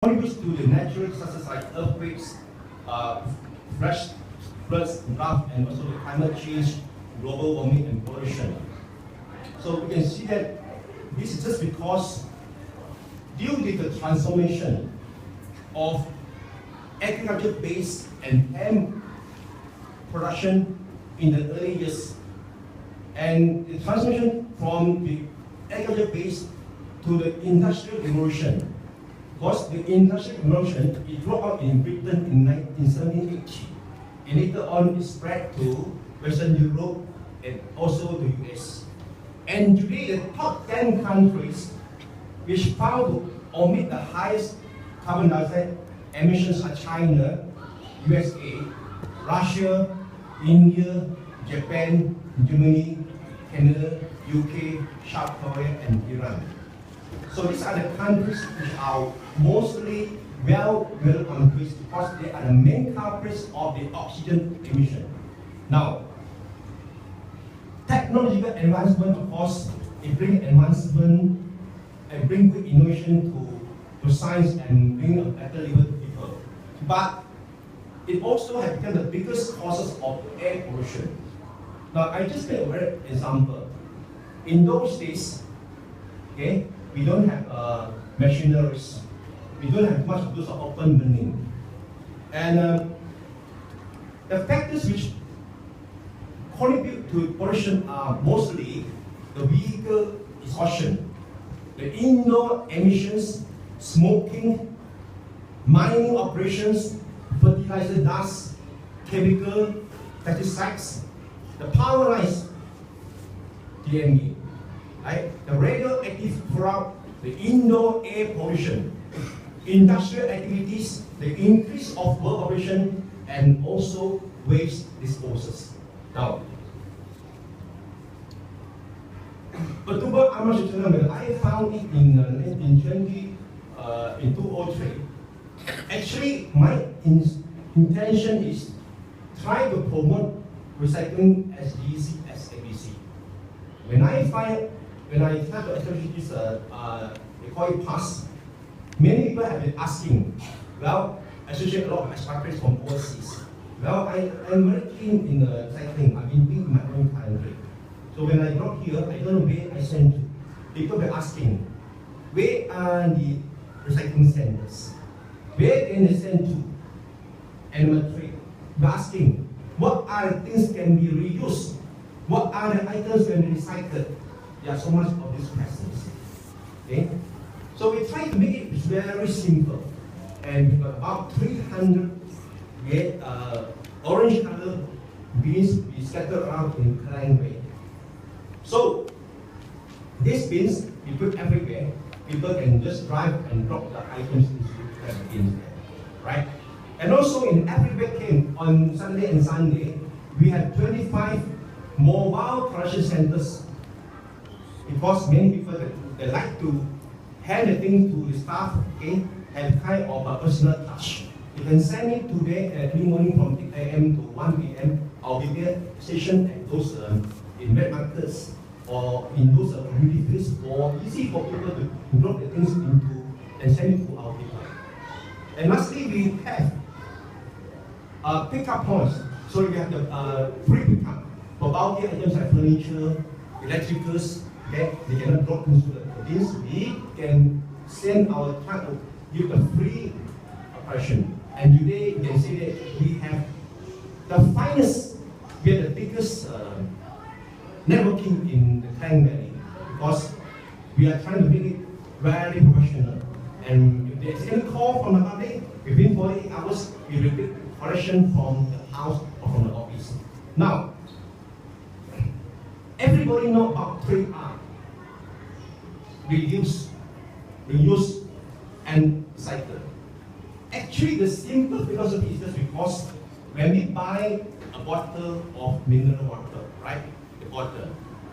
contributes to the natural disasters like earthquakes, flash floods, drought, and also the climate change, global warming, and pollution. So we can see that this is just because due to the transformation of agriculture-based and hemp production in the early years, and the transformation from the agriculture-based to the industrial revolution. Because the industrial revolution, it broke out in Britain in 1780, and later on it spread to Western Europe and also the US. And today the top 10 countries which found to emit the highest carbon dioxide emissions are China, USA, Russia, India, Japan, Germany, Canada, UK, South Korea, and Iran. So these are the countries which are mostly well-developed countries because they are the main culprits of the oxygen emission. Now, technological advancement, of course, it brings advancement and brings good innovation to science and bring a better life to people. But it also has become the biggest causes of air pollution. Now, I just take a very example. In those days, okay, we don't have machineries. We don't have much of those open burning. And the factors which contribute to pollution are mostly the vehicle exhaustion, the indoor emissions, smoking, mining operations, fertilizer dust, chemical, pesticides, the power lines, TND, right? The radioactive fallout, the indoor air pollution, industrial activities, the increase of work operation, and also waste disposals. Now, perturbaan amal I found it in 2003. Actually, my intention is try to promote recycling as easy as ABC. When I start to establish this, they call it PASS, many people have been asking, well, I associate a lot of expatriates from overseas. Well, I'm very keen in recycling. I've been doing my own country. So when I got here, I don't know where I sent to. People were asking, where are the recycling centers? Where can they send to? And number three, we're asking, what are the things can be reused? What are the items can be recycled? There are so much of these questions. Okay? So we try to make it very simple. And we've got about 300 orange color bins we scattered around in Kerja way. So these bins we put everywhere. People can just drive and drop the items into the bins there, right? And also in every weekend on Saturday and Sunday, we have 25 mobile collection centers because many people they like to hand the thing to the staff, okay, and kind of a personal touch. You can send it today every morning from 8 a.m. to 1 p.m. I'll be there station at those in wet markets or in those community fields for easy for people to drop the things into and send it to our people. And lastly, we have pickup points. So we have the free pickup for bulky items like furniture, electricals, okay, they cannot drop into the bins. We can send our truck to give a free operation. And today you can see that we have the finest, we have the biggest networking in the Klang Valley because we are trying to make it very professional. And if there's any call from the public, within 48 hours, we repeat collection from the house or from the office. Now, everybody know about 3R. Reduce, reuse, and recycle. Actually, the simple philosophy is just because when we buy a bottle of mineral water, right? The bottle,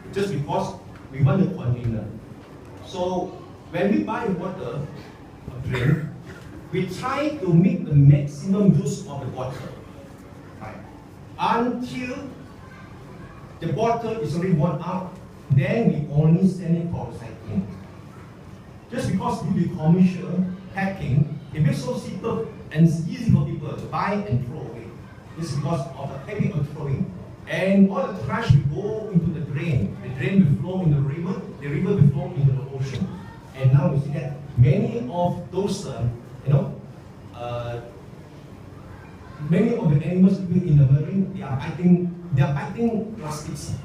it's just because we want a container. So when we buy water, a drink, we try to make the maximum use of the bottle, right? Until the bottle is already worn out, then we only send it for recycling. Just because we do commercial packing, it makes so simple and easy for people to buy and throw away. This is because of the habit of throwing. And all the trash will go into the drain. The drain will flow in the river will flow into the ocean. And now we see that many of those, many of the animals living in the marine, they are biting plastics.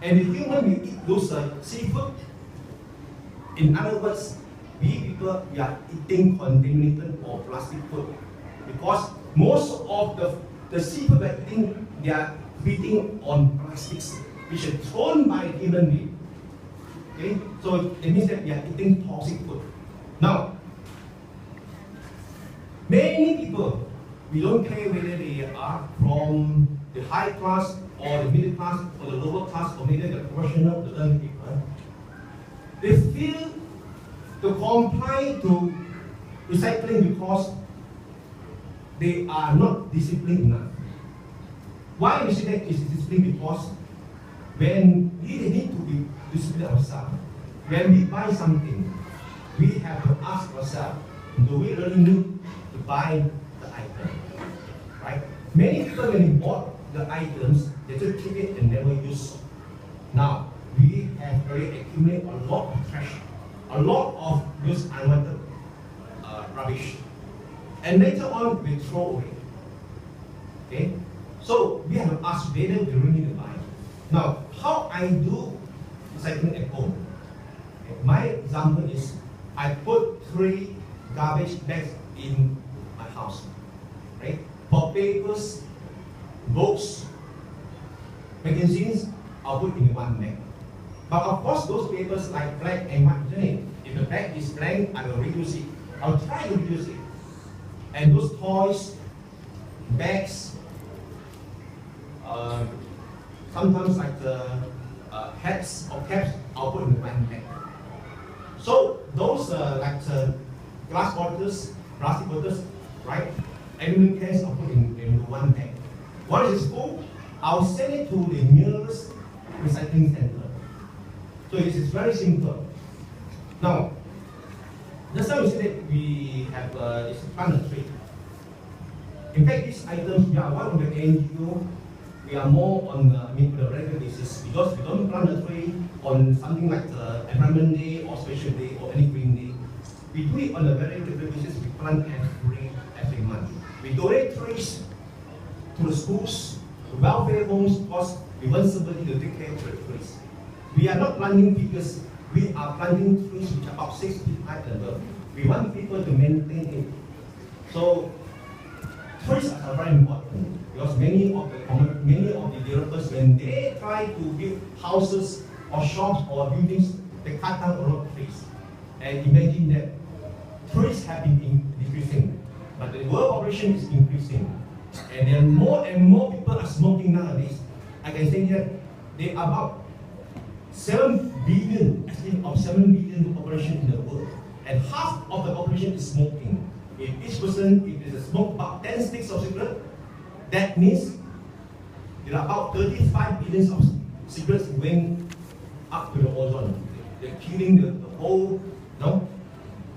And the human will eat those seafood. In other words, we are eating contaminated or plastic food. Because most of the seafood we are eating, they are feeding on plastics, which are thrown by human beings. Okay? So it means that we are eating toxic food. Now, many people, we don't care whether they are from the high class or the middle class or the lower class or maybe the professional, the earned people. They feel to comply to recycling because they are not disciplined enough. Why we say that is discipline? Because when we need to be disciplined ourselves, when we buy something, we have to ask ourselves, do we really need to buy the item? Right? Many people when they bought the items, they just keep it and never use. Now, we have already accumulated a lot of trash, a lot of those unwanted rubbish. And later on, we throw away. Okay? So we have to ask whether we really need to buy. Now, how I do recycling at home? Okay. My example is I put 3 garbage bags in my house. Right? For papers, books, magazines, I'll put in one bag. But of course, those papers like black and white, isn't it? If the bag is blank, I will reduce it. I'll try to reduce it. And those toys, bags, sometimes like the hats or caps, I'll put in one bag. So those glass bottles, plastic bottles, right? Aluminum cans, I'll put in one bag. Once it's full, I'll send it to the nearest recycling center. So this is very simple. Now, just now we said that we have this plant a tree. In fact, these items, we are one of the NGO. We are more on the regular basis because we don't plant a tree on something like the Environment Day or Special Day or any Green Day. We do it on a very regular basis. We plant every month. We donate trees to the schools, to welfare homes, because we want somebody to take care of the trees. We are not planting because we are planting trees which are about 6 feet high and above. We want people to maintain it. So trees are very important because many of the developers, when they try to build houses or shops or buildings, they cut down a lot of trees. And imagine that trees have been decreasing, but the world population is increasing. And then more and more people are smoking nowadays. I can say that there are about 7 billion, estimate of 7 billion population in the world. And half of the population is smoking. If each person, if they smoke about 10 sticks of cigarette, that means there are about 35 billion of cigarettes going up to the ozone. They're killing the whole, no?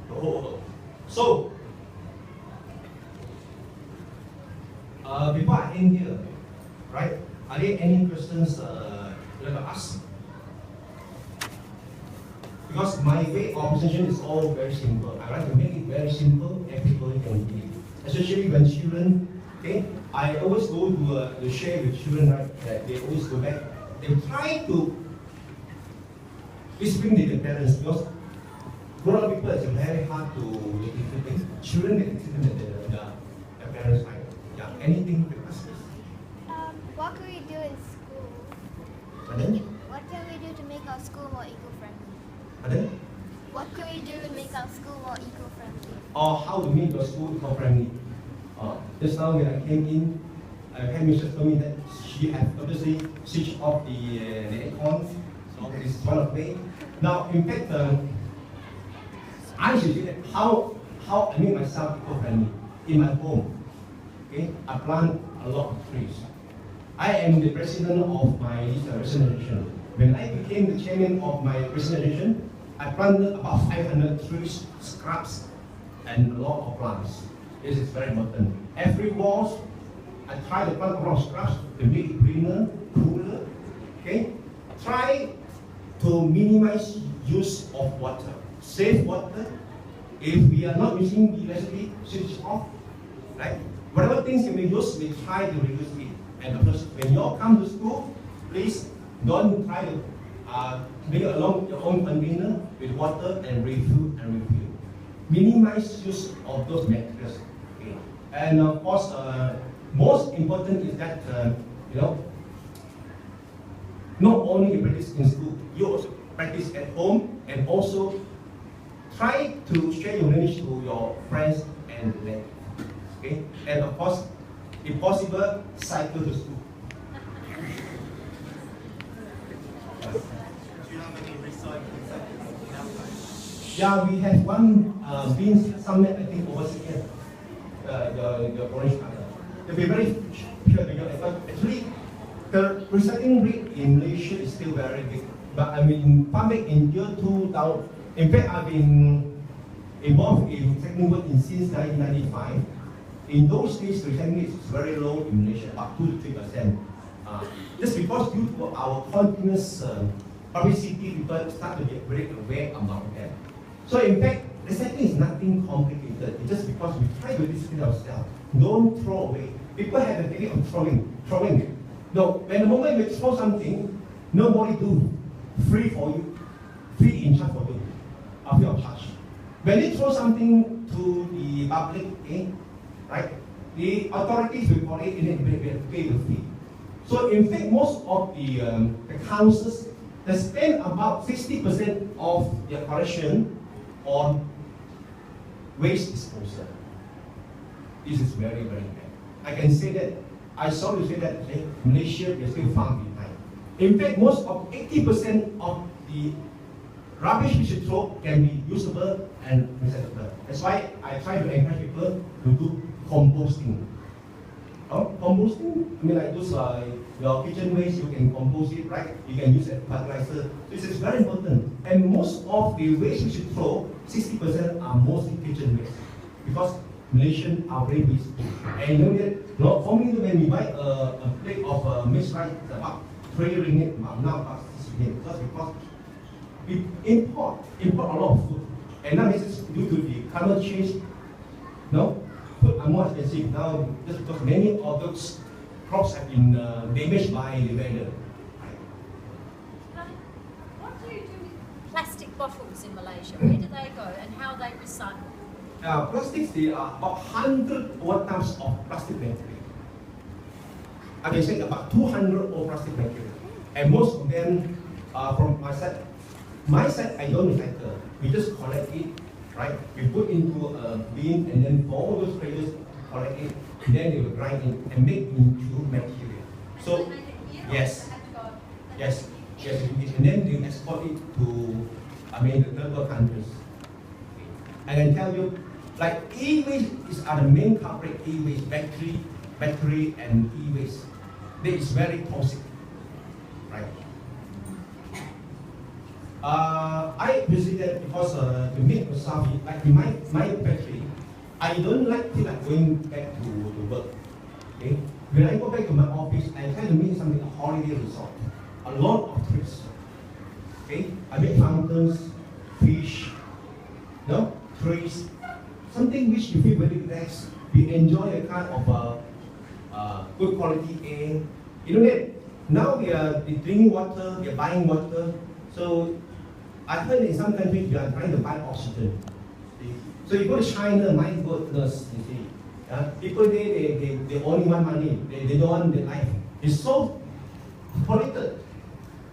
The whole earth. So, before I end here, right, are there any questions you'd like to ask? Because my way of presentation is all very simple. I like to make it very simple, everybody can do it. Especially when children, okay, I always go to share with children, right, that they always go back. They try to discipline their parents because grown-up people it's very hard to discipline. Children get disciplined their parents, right? Yeah, anything with us. What can we do in school? Pardon? What can we do to make our school more eco-friendly? Pardon? What can we do to make our school more eco-friendly? Or how to make your school eco-friendly? Just now when I came in, Headmistress told me that she had obviously switched off the aircon, so this is one of the way. Now, in fact, I should say that how I make myself eco-friendly in my home. Okay, I plant a lot of trees. I am the president of my resident association. When I became the chairman of my resident association, I planted about 500 trees, scrubs, and a lot of plants. This is very important. Every walls, I try to plant a lot of shrubs to make it greener, cooler. Okay? Try to minimize use of water. Save water. If we are not using electricity, switch off. Right? Whatever things you may use, we try to reduce it. And of course, when you all come to school, please don't try to bring along your own container with water and refill and refill. Minimize use of those materials. Okay. And of course, most important is that not only you practice in school, you also practice at home, and also try to share your knowledge to your friends and relatives. Okay? And of course, if possible, cycle to school. Do you have any recycling centres in Ampang? Yeah, we have one being somewhere, I think, overseas here. The orange color. To be very sure, because actually, the recycling rate in Malaysia is still very big. But I mean, public in year 2000, in fact, I've been involved in recycling work since 1995. In those days, recycling is very low in Malaysia, about 2 to 3%. Just because due to our continuous publicity, people start to get very aware about that. So in fact, recycling is nothing complicated. It's just because we try to discipline ourselves. Don't throw away. People have a technique of throwing. No, when the moment we throw something, nobody do. Free for you. Free in charge for you. Free of charge. When you throw something to the public, right? The authorities will call it in pay the fee. So in fact, most of the councils, they spend about 60% of their collection on waste disposal. This is very, very bad. I can say that, I saw you say that Malaysia is still far behind. In fact, most of 80% of the rubbish we should throw can be usable and recyclable. That's why I try to encourage people to do composting. Composting, I mean like those your kitchen waste, you can compost it, right? You can use it as fertilizer. This is very important. And most of the waste we should throw, 60% are mostly kitchen waste. Because Malaysian are very wasteful. And you know that, for me, when we buy a plate of mixed rice, it's about 3 ringgit, now about 6 ringgit. Because we import a lot of food. And now this is due to the climate change. Food are more expensive now just because many of those crops have been damaged by the weather. What do you do with plastic bottles in Malaysia? Where do they go and how are they recycled? Plastics, there are about 100 tons of plastic material. I can say about 200 of plastic material. And most of them are from my side. My side, I don't recycle. We just collect it, right? We put into a bin, and then for all those traders collect it, then they will grind it and make into material. So, yes, and then they export it to, the third world countries. And I tell you, like e-waste are the main culprit. E-waste, battery, and e-waste. That is very toxic, right? I visited because to make myself, like in my factory, I don't feel like going back to work. Okay? When I go back to my office, I try to make something a holiday resort. A lot of trips. Okay? I make fountains, fish, trees, something which you feel very relaxed. You enjoy a kind of good quality air. You know that now we are drinking water, we are buying water. So I heard in some countries you are trying to buy oxygen. So you go to China, my goodness, you see. People there, they only want money. They don't want their life. It's so polluted.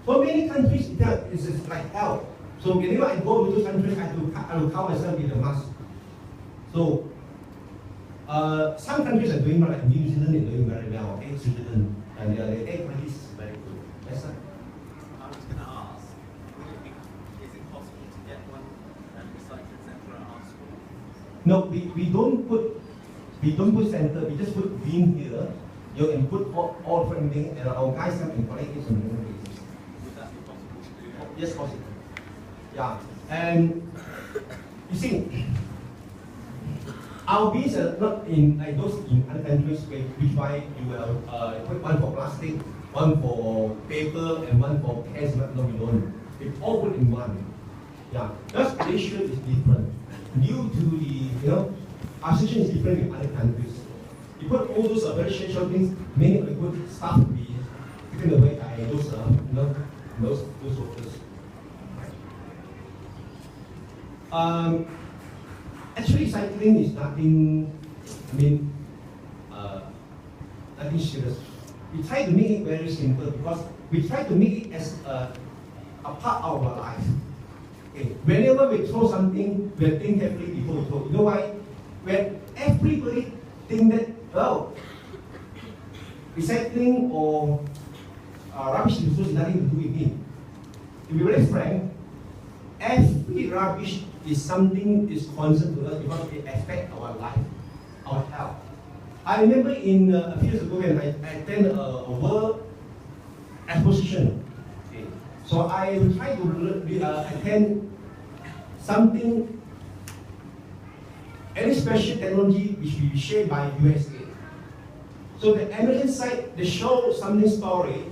For many countries, it's like hell. So whenever I go to those countries, I will cover myself with a mask. So some countries are doing well, like New Zealand is doing very well, okay? Switzerland, and the air quality is very good. Yes, sir? I was going to ask, is it possible to get one recycling centre at our school? No, we don't put center, we just put bin here. You can put all different things, and our guys can collect it on a daily basis. Would that be possible to do? Yes, possible. Yeah, and you see, our bees are not in like those in other countries which why you will put one for plastic, one for paper, and one for cans. No, we don't. It's all put in one. Yeah, just Malaysia is different. Due to the our situation is different in other countries. You put all those very essential things, many of the good stuff will be taken away by those those workers. Actually, cycling is nothing. Nothing serious. We try to make it very simple because we try to make it as a part of our life. Okay. Whenever we throw something, we think carefully before we throw. You know why? When everybody think that, oh, recycling or rubbish disposal is nothing to do with me. To be very frank, every rubbish is something is concerned to us because it affects our life, our health. I remember in a few years ago when I attended a world exposition. Okay. So I will try to attend something, any special technology which will be shared by USA. So the American side, they show something story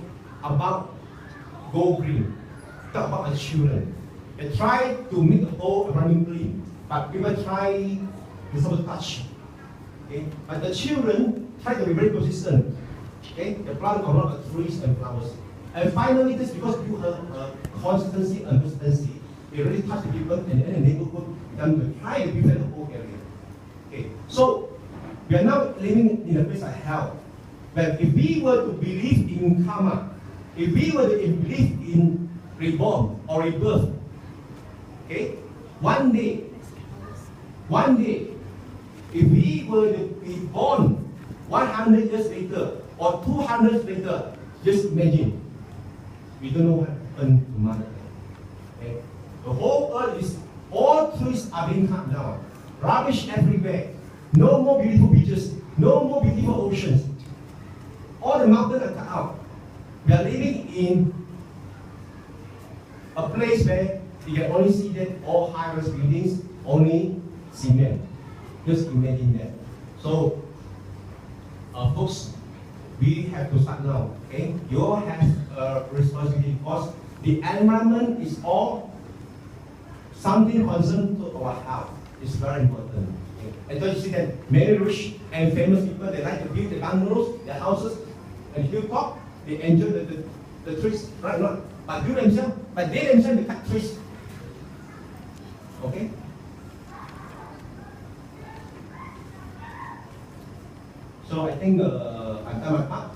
about Go Green, talk about the children. They try to make the whole environment clean, but people try to sabotage. Okay? But the children try to be very consistent. Okay? They plant a lot of trees and flowers. And finally, this because you have consistency and consistency, they really touch the people and the neighborhood, them to try to prevent the whole area. Okay? So we are now living in a place of health. But if we were to believe in karma, if we were to believe in reborn or rebirth, okay, one day, if we were to be born 100 years later or 200 years later, just imagine, we don't know what happened to Mother Earth. Okay? The whole earth is, all trees are being cut down, rubbish everywhere, no more beautiful beaches, no more beautiful oceans. All the mountains are cut out. We are living in a place where you can only see that all high-rise buildings, only cement. Just imagine that. So, folks, we have to start now. Okay, you all have a responsibility because the environment is all something concerned to our health. It's very important. Okay? And don't you see that many rich and famous people, they like to build the bungalows, their houses, and hilltop, they enjoy the trees, right? Not, but they themselves they cut trees. Okay? So I think I've done my part.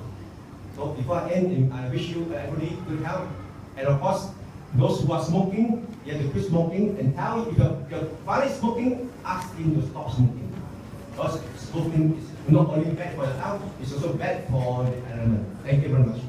So before I end, I wish you everybody good health. And of course, those who are smoking, you have to quit smoking and tell if your father is smoking, ask him to stop smoking. Because smoking is not only bad for the health, it's also bad for the environment. Thank you very much.